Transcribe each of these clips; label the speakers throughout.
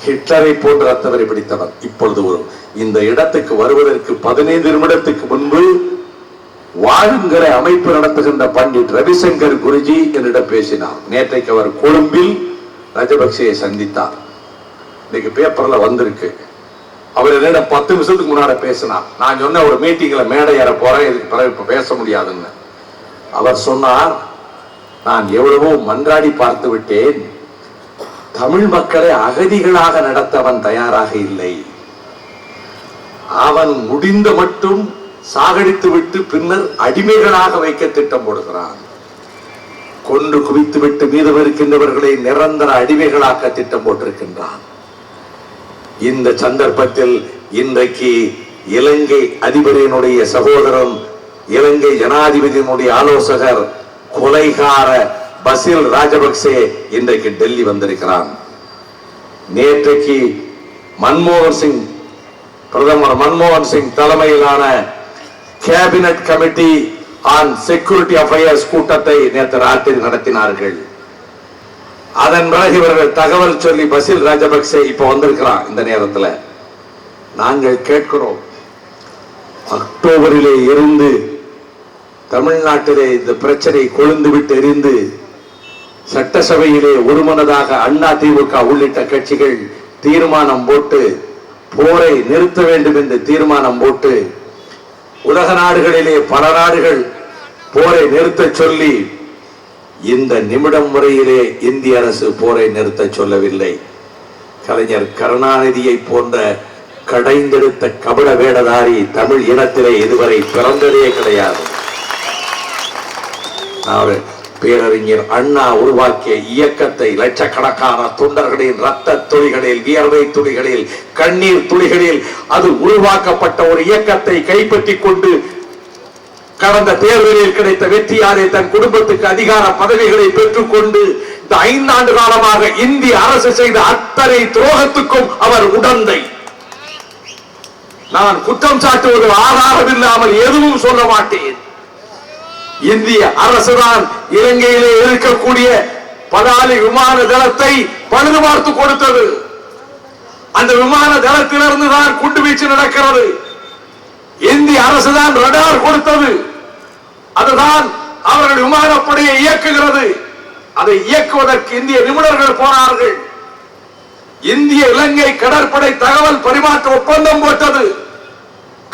Speaker 1: ஹிட்லரை போன்ற ரத்தவரை பிடித்தவர். இப்பொழுது இந்த இடத்துக்கு வருவதற்கு 15 நிமிடத்துக்கு முன்பு வாழுங்கிற அமைப்பு நடத்துகின்ற பண்டிட் ரவிசங்கர் குருஜி என்னிடம் பேசினார். நேற்றைக்கு அவர் கொழும்பில் ராஜபக்சேயை சந்தித்தார். இன்னைக்கு பேப்பர்ல வந்திருக்கு. அவர் என்னிடம் 10 நிமிஷத்துக்கு முன்னாடி பேசினார். நான் சொன்ன ஒரு மீட்டிங்ல மேடை ஏற போறேன், இதுக்கு பிறகு இப்ப பேச முடியாதுன்னு. அவர் சொன்னார், நான் எவ்வளவோ மன்றாடி பார்த்து விட்டேன், தமிழ் மக்களை அகதிகளாக நடத்த அவன் தயாராக இல்லை. அவன் முடிந்த மட்டும் சாகடித்து விட்டு பின்னர் அடிமைகளாக வைக்க திட்டம் போடுகிறான். கொன்று குவித்து விட்டு மீதம் இருக்கின்றவர்களை நிரந்தர அடிமைகளாக்க திட்டம் போட்டிருக்கின்றான். இந்த சந்தர்ப்பத்தில் இன்றைக்கு இலங்கை அதிபரினுடைய சகோதரன், இலங்கை ஜனாதிபதியினுடைய ஆலோசகர், கொலைகார பசில் ராஜபக்சே இன்றைக்கு டெல்லி வந்திருக்கிறான். நேற்றைக்கு மன்மோகன் சிங், பிரதமர் மன்மோகன் சிங் தலைமையிலான cabinet committee on security affairs கூட்டத்தை நேற்று ராத்திரி நடத்தினார்கள். அதன் பிறகு இவர்கள் தகவல் சொல்லி பசில் ராஜபக்சே இப்ப வந்திருக்கிறான். இந்த நேரத்தில் நாங்கள் கேட்கிறோம், அக்டோபரிலே இருந்து தமிழ்நாட்டிலே இந்த பிரச்சனை கொழுந்து விட்டு எரிந்து சட்டசபையிலே ஒருமனதாக அண்ணா திமுக உள்ளிட்ட கட்சிகள் தீர்மானம் போட்டு போரை நிறுத்த வேண்டும் என்று தீர்மானம் போட்டு உலக நாடுகளிலே பல நாடுகள் போரை நிறுத்த சொல்லி இந்த நிமிடம் முறையிலே இந்திய அரசு போரை நிறுத்த சொல்லவில்லை. கலைஞர் கருணாநிதியை போன்ற கடைந்தெடுத்த கபட வேடதாரி தமிழ் இனத்திலே இதுவரை பிறந்ததே கிடையாது. பேரறிஞர் அண்ணா உருவாக்கிய இயக்கத்தை லட்சக்கணக்கான தொண்டர்களின் ரத்த துளிகளில், வியர்வை துளிகளில், கண்ணீர் துளிகளில் அது உருவாக்கப்பட்ட ஒரு இயக்கத்தை கைப்பற்றி கொண்டு கடந்த தேர்தலில் கிடைத்த வெற்றியாலே தன் குடும்பத்துக்கு அதிகார பதவிகளை பெற்றுக் கொண்டு இந்த 5 ஆண்டு காலமாக இந்திய அரசு செய்த அத்தனை துரோகத்துக்கும் அவர் உடந்தை. நான் குற்றம் சாட்டுவது ஆதாரம் இல்லாமல் எதுவும் சொல்ல மாட்டேன். இந்திய அரசுதான் இலங்கையிலே இருக்கக்கூடிய பதாலி விமான தளத்தை பழுது பார்த்து கொடுத்தது. அந்த விமான தளத்திலிருந்து தான் குண்டுவீச்சு நடக்கிறது. இந்திய அரசுதான் ரடார் கொடுத்தது. அதுதான் அவர்கள் விமானப்படையை இயக்குகிறது. அதை இயக்குவதற்கு இந்திய நிபுணர்கள் போனார்கள். இந்திய இலங்கை கடற்படை தகவல் பரிமாற்ற ஒப்பந்தம் போட்டது.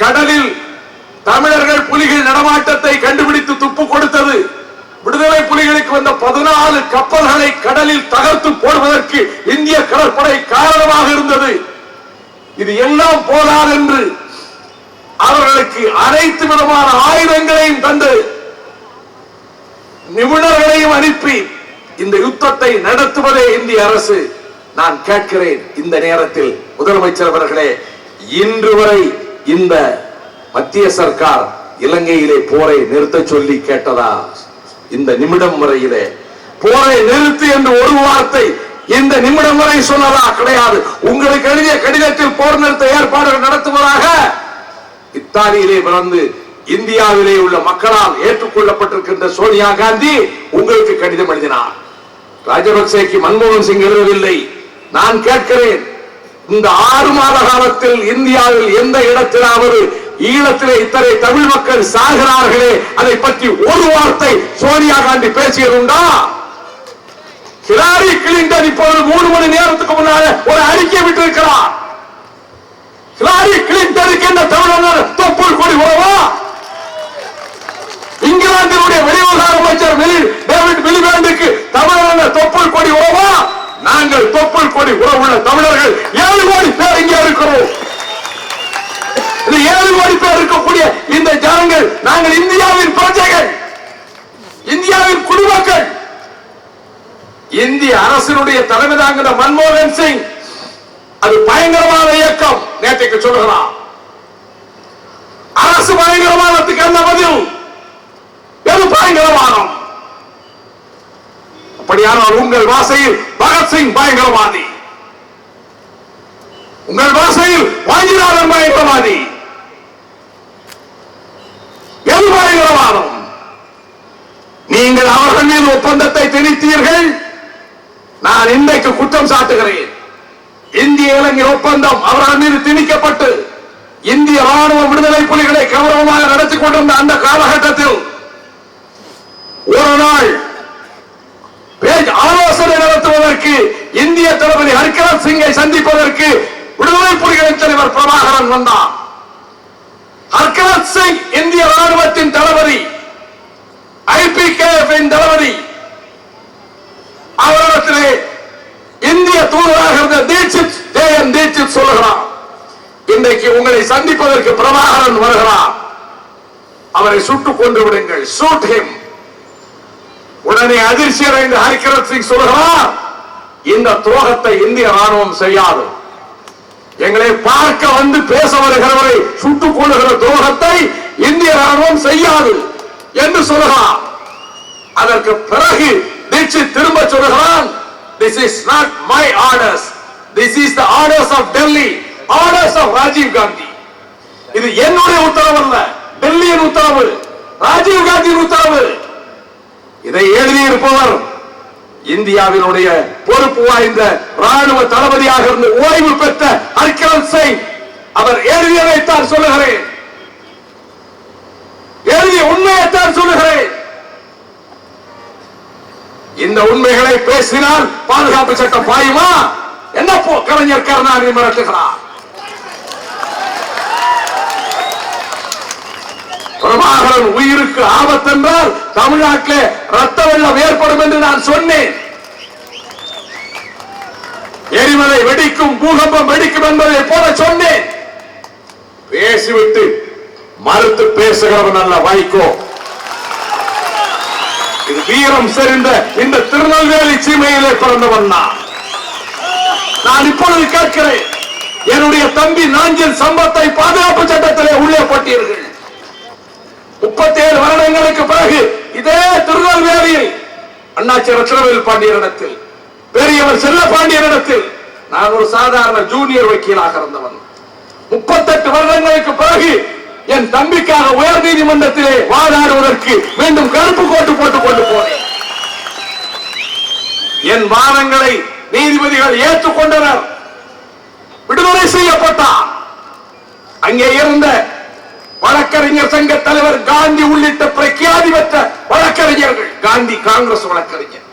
Speaker 1: கடலில் தமிழர்கள் புலிகள் நடமாட்டத்தை கண்டுபிடித்து துப்பு கொடுத்தது. விடுதலை புலிகளுக்கு வந்த 14 கப்பல்களை கடலில் தகர்த்து போடுவதற்கு இந்திய கடற்படை காரணமாக இருந்தது. இது எல்லாம் போதாது என்று அவர்களுக்கு அனைத்து விதமான ஆயுதங்களையும் தந்து நிபுணர்களையும் அனுப்பி இந்த யுத்தத்தை நடத்துவதே இந்திய அரசு. நான் கேட்கிறேன், இந்த நேரத்தில் முதலமைச்சர் அவர்களே, இன்று வரை இந்த மத்திய சர்க்கார் இலங்கையிலே போரை நிறுத்த சொல்லி கேட்டதா? இந்த நிமிடம் வரையிலே போரை நிறுத்து என்று ஒரு வார்த்தை இந்த நிமிடம் வரை சொன்னதா? கிடையாது. உங்களுக்கு எழுதிய கடிதத்தில் போர் நிறுத்த ஏற்பாடுகள் நடத்துவதாக இத்தாலியிலே பிறந்து இந்தியாவிலே உள்ள மக்களால் ஏற்றுக்கொள்ளப்பட்டிருக்கின்ற சோனியா காந்தி உங்களுக்கு கடிதம் எழுதினார். ராஜபக்சேக்கு மன்மோகன் சிங் எழுதவில்லை. நான் கேட்கிறேன், இந்த 6 மாத காலத்தில் இந்தியாவில் எந்த இடத்திலாவது ஈழத்திலே இத்தனை தமிழ் மக்கள் சாகிறார்களே, அதை பற்றி ஒரு வார்த்தை சோனியா காந்தி பேசியதுண்டா? ஹிலாரி கிளின்டன் இப்போது 3 மணி நேரத்துக்கு முன்னால ஒரு அறிக்கை விட்டிருக்கிறார். ஹிலாரி கிளின்டனுக்கு என்ன தமிழர் தொப்புள் கொடி உறவா? இங்கிலாந்தினுடைய வெளிவிவகார அமைச்சர் டேவிட் மிலிபேண்டுக்கு தமிழர் தொப்புள் கொடி உறவா? நாங்கள் தொப்புள் கொடி உறவுள்ள தமிழர்கள் 7 கோடி பேர் இங்கே இருக்கிறோம். 7 கோடி பேர் இருக்கக்கூடிய இந்த ஜனங்கள் நாங்கள் இந்தியாவின் பிரஜைகள், இந்தியாவின் குடிமக்கள். இந்திய அரசினுடைய தலைமை தாங்கிற மன்மோகன் சிங் அது பயங்கரமான இயக்கம் நேற்றைக்கு சொல்லுகிறார். அரசு பயங்கரவாதத்துக்கு என்ன பதில்? எது பயங்கரவாதம்? அப்படியானால் உங்கள் வாசையில் பகத்சிங் பயங்கரவாதி, உங்கள் வாசையில் வாஞ்சிநாதன் பயங்கரவாதி. எது பயங்கரவாதம்? நீங்கள் அவர்கள் மீது ஒப்பந்தத்தை திணித்தீர்கள். நான் இன்றைக்கு குற்றம் சாட்டுகிறேன். இந்திய இந்திய இலங்கை ஒப்பந்தம் அவர்கள் மீது திணிக்கப்பட்டு இந்திய ராணுவ விடுதலை புலிகளை கௌரவமாக நடத்தி கொண்டிருந்த அந்த காலகட்டத்தில் ஒரு நாள் ஆலோசனை நடத்துவதற்கு இந்திய தளபதி ஹர்கராஜ் சிங்கை சந்திப்பதற்கு விடுதலை புலிகளின் தலைவர் பிரபாகரன் வந்தார். ஹர்கராஜ் சிங் இந்திய ராணுவத்தின் தளபதி, IPKF தளபதி. அவரிடத்திலே இந்திய தூதராக இருந்த தீட்சித் தீட்சித் சொல்லுகிறார், இன்றைக்கு உங்களை சந்திப்பதற்கு பிரபாகரன் வருகிறார், அவரை சுட்டுக் கொண்டு விடுங்கள், ஷூட் ஹிம். உடனே அதிர்ச்சி அடைந்த ஹர்கராஜ் சிங் சொல்லுகிறார், இந்த துரோகத்தை இந்திய ராணுவம் செய்யாது. எங்களை பார்க்க வந்து பேச வருகிறவரை சுட்டுக் கொள்ளுகிற துரோகத்தை இந்திய ராணுவம் செய்யாது என்று சொல்லுகிறார். அதற்கு பிறகு தீட்சித் திரும்ப சொல்லுகிறான், this is not my orders, this is the orders of Delhi, orders of Rajiv Gandhi. இது என்னுடைய உத்தரவு அல்ல, டெல்லியின் உத்தரவு, ராஜீவ் காந்தியின் உத்தரவு. இதை எழுதியிருப்பவர் இந்தியாவினுடைய பொறுப்பு வாய்ந்த ராணுவ தளபதியாக இருந்து ஓய்வு பெற்ற ஹர்கராஜ் சிங். அவர் எழுதியதைத்தான் சொல்லுகிறேன், எழுதிய உண்மையைத்தான் சொல்லுகிறேன். இந்த உண்மைகளை பேசினால் பாதுகாப்பு சட்டம் பாயுமா? என்ன கலைஞர் கருணாநிதி மிரட்டுகிறார். பிரபாகரன் உயிருக்கு ஆபத்து என்றால் தமிழ்நாட்டில் ரத்த வெள்ளம் ஏற்படும் என்று நான் சொன்னேன். எரிமலை வெடிக்கும், பூகம்பம் வெடிக்கும் என்பதை போல சொன்னேன். பேசிவிட்டு மறுத்து பேசுகிறவன் அல்ல வைகோ. இது வீரம் செறிந்த இந்த திருநெல்வேலி சீமையிலே பிறந்தவன் நான் இப்பொழுது கேட்கிறேன், என்னுடைய தம்பி நாஞ்சில் சம்பத்தை பாதுகாப்பு சட்டத்திலே உள்ளே போட்டீர்கள். 37 வருடங்களுக்கு பிறகு இதே திருநெல்வேலியில் அண்ணாச்சி ரத்னவேல் பாண்டியனிடத்தில், பெரியவர் செல்ல பாண்டியனிடத்தில் நான் ஒரு சாதாரண ஜூனியர் வக்கீலாக இருந்தவன். 38 வருடங்களுக்கு பிறகு என் தம்பிக்காக உயர் நீதிமன்றத்திலே வாதாடுவதற்கு மீண்டும் கருப்பு கோட்டு போட்டுக் கொண்டு போனேன். என் வாதங்களை நீதிபதிகள் ஏற்றுக்கொண்டனர், விடுதலை செய்யப்பட்டார். அங்கே இருந்த வழக்கறிஞர் சங்க தலைவர் காந்தி உள்ளிட்ட பிரఖ్యాதி பெற்ற வழக்கறிஞர்கள், காந்தி காங்கிரஸ் வழக்கறிஞர்,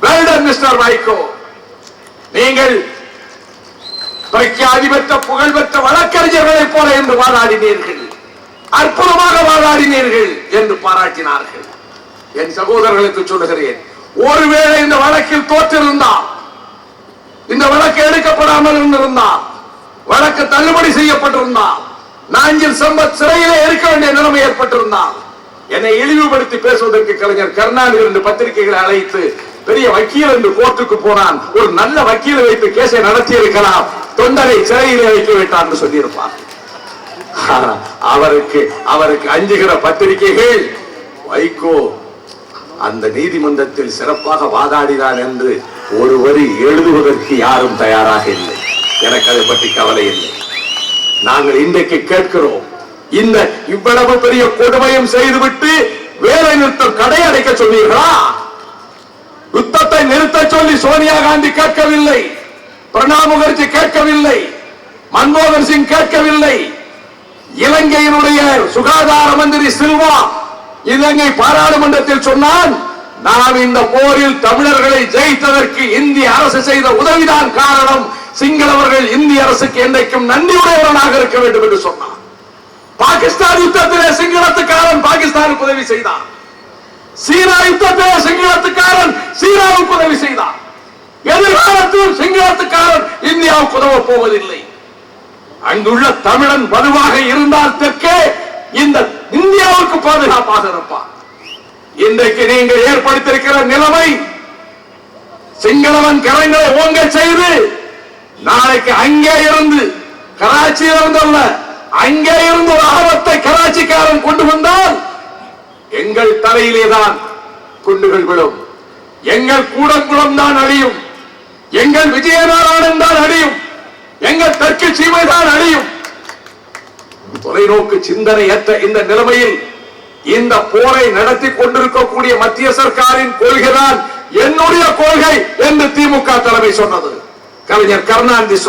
Speaker 1: வெல்டன் மிஸ்டர் வைகோ, நீங்கள் பிரఖ్యాதி பெற்ற புகழ்பெற்ற வழக்கறிஞர்களை போல என்று வாதாடினீர்கள், அற்புதமாக வாதாடினீர்கள் என்று பாராட்டினார்கள். என் சகோதரர்களுக்கு சொல்லுகிறேன், ஒருவேளை இந்த வழக்கில் தோற்றிருந்தால், இந்த வழக்கு எடுக்கப்படாமல் இருந்திருந்தால், வழக்கு தள்ளுபடி செய்யப்பட்டிருந்தால், நாஞ்சில் சம்பத் சிறையிலே இருக்க வேண்டிய நிலைமை ஏற்பட்டிருந்தால், என்னை இழிவுபடுத்தி பேசுவதற்கு கலைஞர் கருணாநிதி 2 பத்திரிகைகளை அழைத்து பெரிய வக்கீல் என்று கோர்ட்டுக்கு போனான், ஒரு நல்ல வக்கீலை வைத்து கேஸை நடத்தி இருக்கலாம், தொண்டரை சிறையிலே வைக்க விட்டார் என்று சொல்லியிருப்பார். அவருக்கு அஞ்சுகிற பத்திரிகைகள் வைகோ அந்த நீதிமன்றத்தில் சிறப்பாக வாதாடினார் என்று ஒரு வரி எழுதுவதற்கு யாரும் தயாராக இல்லை. எனக்கு அதை பற்றி கவலை இல்லை. நாங்கள் இன்றைக்கு கேட்கிறோம், இந்த இவ்வளவு பெரிய கொடுமையும் செய்துவிட்டு வேலை நிறுத்தம் கடை அடைக்க சொன்னீர்களா? யுத்தத்தை நிறுத்த சொல்லி சோனியா காந்தி கேட்கவில்லை, பிரணாப் முகர்ஜி கேட்கவில்லை, மன்மோகன் சிங் கேட்கவில்லை. இலங்கையினுடைய சுகாதார மந்திரி சில்வா இலங்கை பாராளுமன்றத்தில் சொன்னான், நாம் இந்த போரில் தமிழர்களை ஜெயித்ததற்கு இந்திய அரசு செய்த உதவிதான் காரணம், சிங்களவர்கள் இந்திய அரசுக்கு என்றைக்கும் நன்றியுடையவராக இருக்க வேண்டும் என்று சொன்னார். பாகிஸ்தான் யுத்தத்திலே சிங்களத்துக்காரன் பாகிஸ்தானுக்கு உதவி செய்தார், சீனா யுத்தத்திலே சிங்களத்துக்காரன் சீனாவுக்கு உதவி செய்தார். எதிர்காலத்தில் சிங்களத்துக்காரன் இந்தியாவுக்கு உதவ போவதில்லை. அங்குள்ள தமிழன் வலுவாக இருந்தால் தெற்கே இந்த இந்தியாவுக்கு பாதுகாப்பாக இருப்பார். இன்றைக்கு நீங்கள் ஏற்படுத்தியிருக்கிற நிலைமை, சிங்களவன் கரங்களை ஓங்க செய்து நாளைக்கு அங்கே இருந்து, கராச்சியில் இருந்தல்ல, அங்கே இருந்து ஒரு ஆபத்தை கராச்சிக்காரன் கொண்டு வந்தால் எங்கள் தலையிலேதான் குண்டுகள் விழும், எங்கள் கூடங்குளம் தான் அழியும், எங்கள் விஜயநாராயணன் தான் அழியும், எங்கள் தெற்கு சீமை தான் அழியும். தொலைநோக்கு சிந்தனை ஏற்ற இந்த நிலைமையில் இந்த போரை நடத்தி கொண்டிருக்கக்கூடிய மத்திய சர்க்காரின் கொள்கைதான் என்னுடைய கொள்கை என்று திமுக தலைமை சொன்னது, கலைஞர் கருணாநிதி சொன்னார்.